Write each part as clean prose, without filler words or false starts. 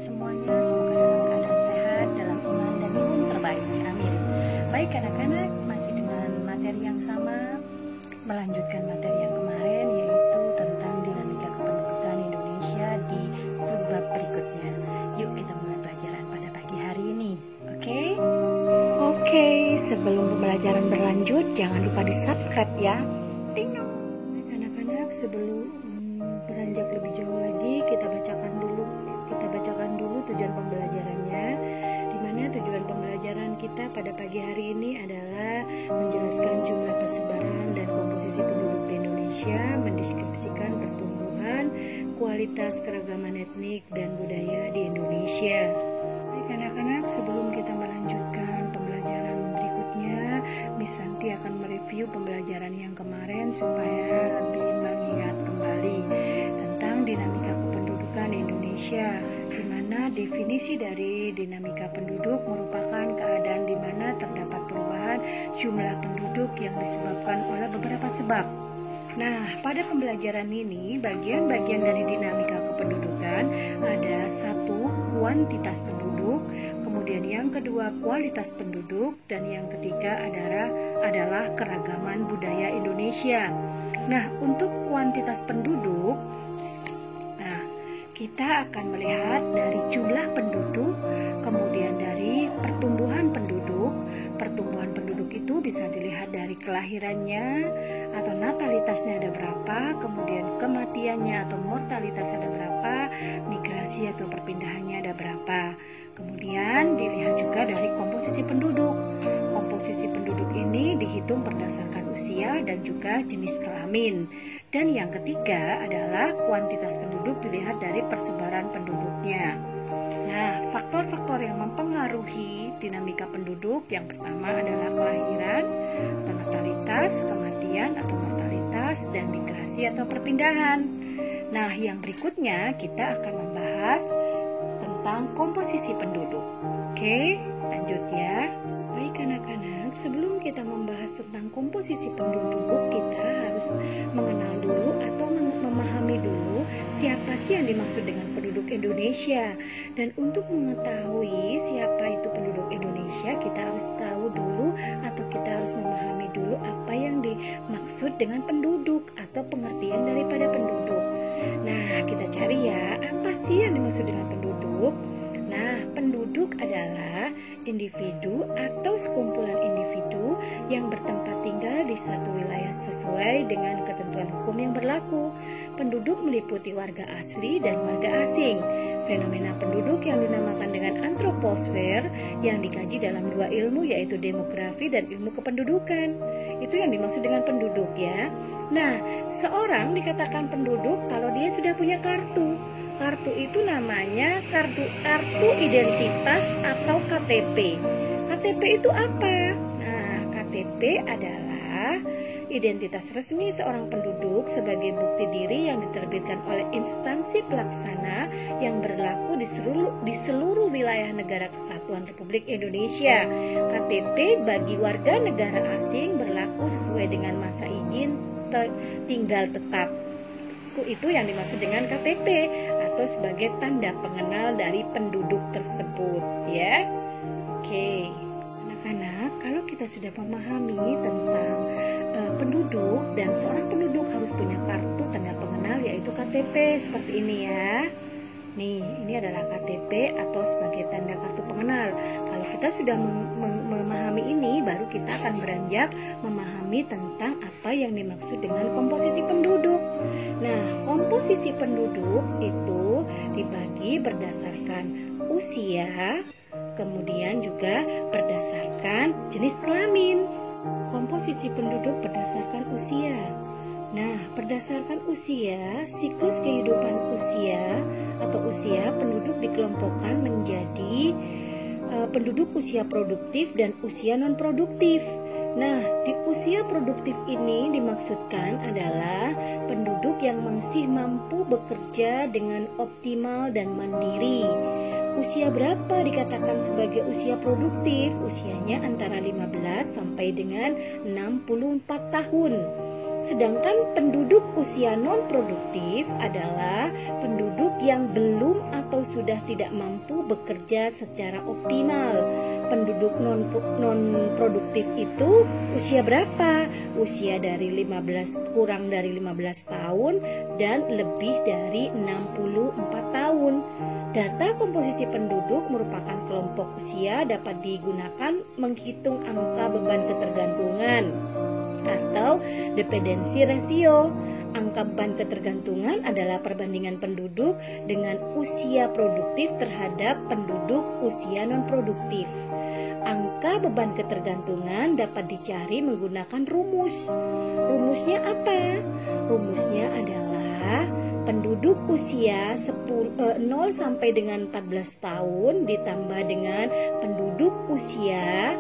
semuanya, semoga dalam keadaan sehat, dalam iman dan imun terbaik. Amin. Baik anak-anak, masih dengan materi yang sama, melanjutkan materi yang kemarin, yaitu tentang dinamika kependudukan Indonesia di subbab berikutnya. Yuk kita mulai pelajaran pada pagi hari ini. Oke, sebelum pembelajaran berlanjut, jangan lupa di subscribe ya. Ting dong. Anak-anak, sebelum beranjak lebih jauh lagi, kita bacakan dulu tujuan pembelajarannya, di mana tujuan pembelajaran kita pada pagi hari ini adalah menjelaskan jumlah persebaran dan komposisi penduduk di Indonesia, mendeskripsikan pertumbuhan, kualitas keragaman etnik dan budaya di Indonesia. Baik anak-anak, sebelum kita melanjutkan pembelajaran berikutnya, Miss Santi akan mereview pembelajaran yang kemarin supaya lebih mengingat kembali tentang dinamika kependudukan Indonesia, di mana definisi dari dinamika penduduk merupakan keadaan di mana terdapat perubahan jumlah penduduk yang disebabkan oleh beberapa sebab. Nah, pada pembelajaran ini, bagian-bagian dari dinamika kependudukan ada satu, kuantitas penduduk, kemudian yang kedua, kualitas penduduk, dan yang ketiga adalah keragaman budaya Indonesia. Nah, untuk kuantitas penduduk, kita akan melihat dari jumlah penduduk, kemudian dari pertumbuhan penduduk. Pertumbuhan penduduk itu bisa dilihat dari kelahirannya atau natalitasnya ada berapa, kemudian kematiannya atau mortalitasnya ada berapa, migrasi atau perpindahannya ada berapa. Kemudian dilihat juga dari komposisi penduduk. Komposisi penduduk ini dihitung berdasarkan usia dan juga jenis kelamin. Dan yang ketiga adalah kuantitas penduduk dilihat dari persebaran penduduknya. Nah, faktor-faktor yang mempengaruhi dinamika penduduk yang pertama adalah kelahiran, atau natalitas, kematian atau mortalitas, dan migrasi atau perpindahan. Nah, yang berikutnya kita akan membahas tentang komposisi penduduk. Oke, lanjut ya. Baik anak-anak, sebelum kita membahas tentang komposisi penduduk, kita harus mengenal dulu atau memahami dulu siapa sih yang dimaksud dengan penduduk Indonesia. Dan untuk mengetahui siapa itu penduduk Indonesia, kita harus tahu dulu atau kita harus memahami dulu apa yang dimaksud dengan penduduk atau pengertian daripada penduduk. Nah, kita cari ya, apa sih yang dimaksud dengan penduduk? Nah, penduduk adalah individu atau sekumpulan individu yang bertempat tinggal di suatu wilayah sesuai dengan ketentuan hukum yang berlaku. Penduduk meliputi warga asli dan warga asing. Fenomena penduduk yang dinamakan dengan antroposfer yang dikaji dalam dua ilmu, yaitu demografi dan ilmu kependudukan. Itu yang dimaksud dengan penduduk ya. Nah, seorang dikatakan penduduk kalau dia sudah punya kartu. Kartu itu namanya kartu identitas atau KTP. KTP itu apa? Nah, KTP adalah identitas resmi seorang penduduk sebagai bukti diri yang diterbitkan oleh instansi pelaksana yang berlaku di seluruh wilayah negara kesatuan Republik Indonesia. KTP bagi warga negara asing berlaku sesuai dengan masa izin tinggal tetap. Itu yang dimaksud dengan KTP atau sebagai tanda pengenal dari penduduk tersebut ya. Oke, anak-anak, kalau kita sudah memahami tentang penduduk dan seorang penduduk harus punya kartu tanda pengenal yaitu KTP seperti ini ya. Nih, ini adalah KTP atau sebagai tanda kartu pengenal. Kalau kita sudah memahami ini, baru kita akan beranjak memahami tentang apa yang dimaksud dengan komposisi penduduk. Nah, komposisi penduduk itu dibagi berdasarkan usia, kemudian juga berdasarkan jenis kelamin. Komposisi penduduk berdasarkan usia. Nah, berdasarkan usia, siklus kehidupan usia atau usia penduduk dikelompokkan menjadi penduduk usia produktif dan usia non-produktif. Nah, di usia produktif ini dimaksudkan adalah penduduk yang masih mampu bekerja dengan optimal dan mandiri. Usia berapa dikatakan sebagai usia produktif? Usianya antara 15 sampai dengan 64 tahun. Sedangkan penduduk usia non-produktif adalah penduduk yang belum atau sudah tidak mampu bekerja secara optimal. Penduduk non-produktif itu usia berapa? Usia dari 15 kurang dari 15 tahun dan lebih dari 64 tahun. Data komposisi penduduk merupakan kelompok usia dapat digunakan menghitung angka beban ketergantungan atau dependensi rasio. Angka beban ketergantungan adalah perbandingan penduduk dengan usia produktif terhadap penduduk usia non-produktif. Angka beban ketergantungan dapat dicari menggunakan rumus. Rumusnya apa? Rumusnya adalah penduduk usia 0 sampai dengan 14 tahun ditambah dengan penduduk usia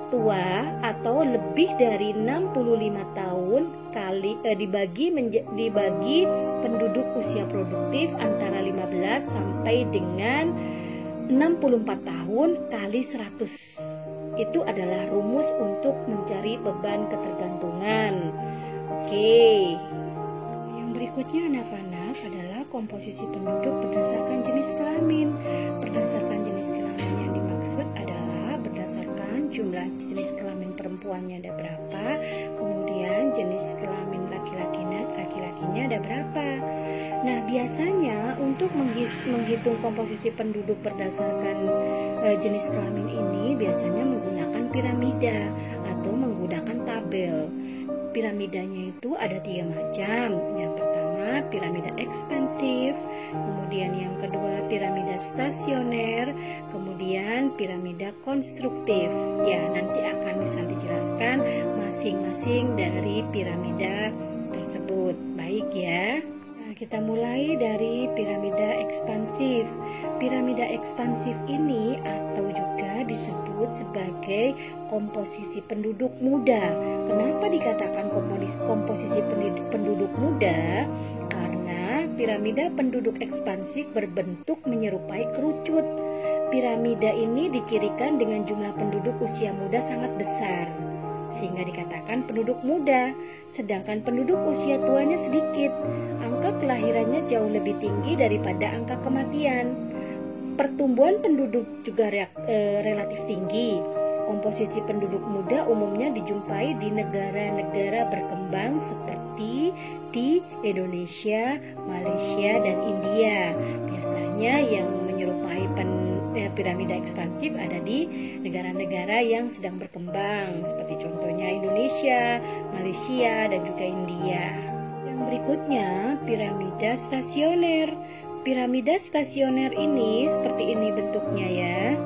tua atau lebih dari 65 tahun dibagi penduduk usia produktif antara 15 sampai dengan 64 tahun kali 100. Itu adalah rumus untuk mencari beban ketergantungan. Oke. Yang berikutnya anak-anak adalah komposisi penduduk berdasarkan jenis kelamin. Berdasarkan jenis kelamin yang dimaksud adalah berdasarkan jumlah jenis kelamin perempuannya ada berapa, kemudian jenis kelamin laki-lakinya ada berapa. Nah, biasanya untuk menghitung komposisi penduduk berdasarkan jenis kelamin ini biasanya menggunakan piramida atau menggunakan tabel. Piramidanya itu ada 3 macam. Yang pertama piramida ekspansif, kemudian yang kedua piramida stasioner, kemudian piramida konstruktif. Ya, nanti akan bisa dijelaskan masing-masing dari piramida tersebut. Baik ya. Nah, kita mulai dari piramida ekspansif. Piramida ekspansif ini atau juga disebut sebagai komposisi penduduk muda. Kenapa dikatakan komposisi penduduk muda? Karena piramida penduduk ekspansif berbentuk menyerupai kerucut. Piramida ini dicirikan dengan jumlah penduduk usia muda sangat besar, sehingga dikatakan penduduk muda. Sedangkan penduduk usia tuanya sedikit. Angka kelahirannya jauh lebih tinggi daripada angka kematian. Pertumbuhan penduduk juga relatif tinggi. Komposisi penduduk muda umumnya dijumpai di negara-negara berkembang seperti di Indonesia, Malaysia, dan India. Biasanya yang menyerupai piramida ekspansif ada di negara-negara yang sedang berkembang, seperti contohnya Indonesia, Malaysia, dan juga India. Yang berikutnya, piramida stasioner. Piramida stasioner ini seperti ini bentuknya ya.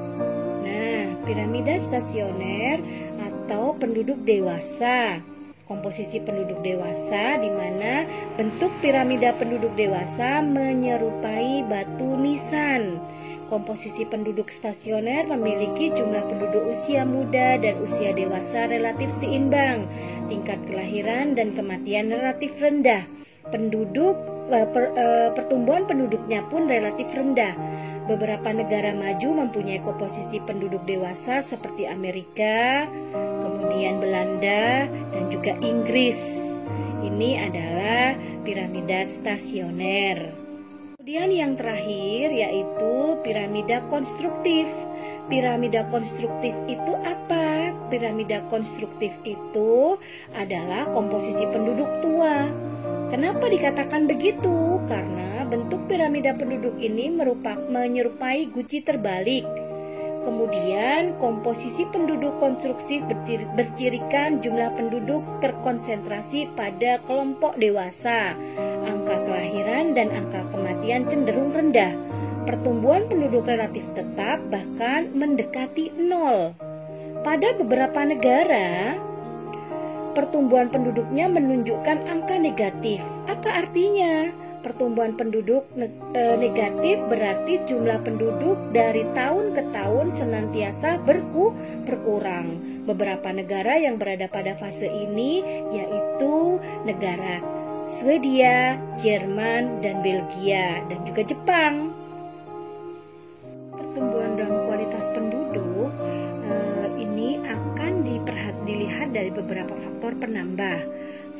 Nah, piramida stasioner atau penduduk dewasa. Komposisi penduduk dewasa di mana bentuk piramida penduduk dewasa menyerupai batu nisan. Komposisi penduduk stasioner memiliki jumlah penduduk usia muda dan usia dewasa relatif seimbang. Tingkat kelahiran dan kematian relatif rendah. Pertumbuhan penduduknya pun relatif rendah. Beberapa negara maju mempunyai komposisi penduduk dewasa seperti Amerika, kemudian Belanda, dan juga Inggris. Ini adalah piramida stasioner. Kemudian yang terakhir yaitu piramida konstruktif. Piramida konstruktif itu apa? Piramida konstruktif itu adalah komposisi penduduk tua. Kenapa dikatakan begitu? Karena bentuk piramida penduduk ini menyerupai guci terbalik. Kemudian komposisi penduduk konstruksi bercirikan jumlah penduduk terkonsentrasi pada kelompok dewasa. Angka kelahiran dan angka kematian cenderung rendah. Pertumbuhan penduduk relatif tetap bahkan mendekati 0. Pada beberapa negara, pertumbuhan penduduknya menunjukkan angka negatif. Apa artinya? Pertumbuhan penduduk negatif berarti jumlah penduduk dari tahun ke tahun senantiasa berkurang. Beberapa negara yang berada pada fase ini yaitu negara Swedia, Jerman, dan Belgia, dan juga Jepang. Pertumbuhan dan kualitas penduduk ini akan dilihat dari beberapa faktor penambah.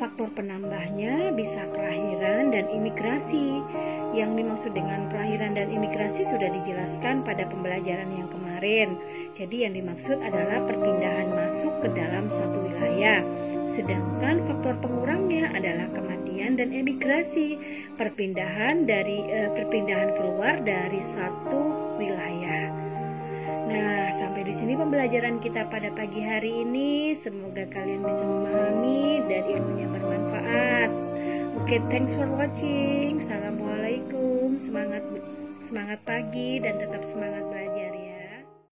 Faktor penambahnya bisa kelahiran dan imigrasi. Yang dimaksud dengan kelahiran dan imigrasi sudah dijelaskan pada pembelajaran yang kemarin. Jadi yang dimaksud adalah perpindahan masuk ke dalam suatu wilayah. Sedangkan faktor pengurangnya adalah kematian dan emigrasi, perpindahan keluar dari satu wilayah. Nah, sampai di sini pembelajaran kita pada pagi hari ini. Semoga kalian bisa memahami dan ilmunya bermanfaat. Oke, thanks for watching. Assalamualaikum. Semangat pagi dan tetap semangat belajar.